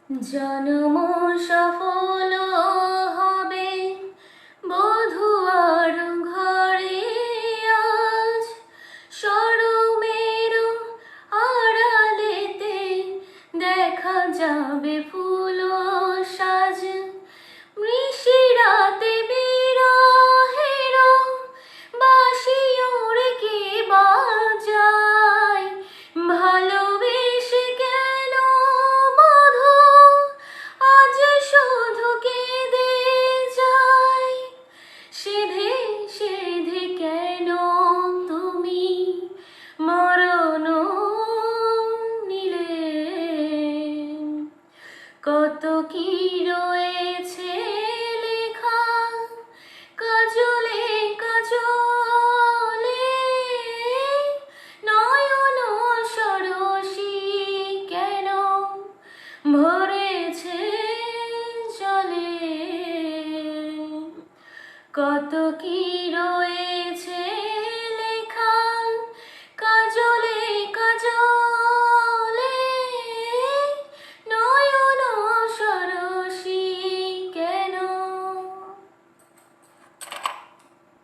জনম সফল হবে বধুয়ার ঘরে আজ, সরমের আড়ালেতে দেখা যাবে ফুল সাজ। মৃষিরাতে বিরহের বাঁশি ওরে কে বাজায়, ভালোবেসে কেন বধূ আজ শুধু কেঁদে যায়। সেধে সেধে কেন তুমি মরণ নিলে, কত কি রয়েছে লেখা কাজলে কাজলে, নয়ন সরসী কেন ভরেছে জলে, কত কি রয়েছে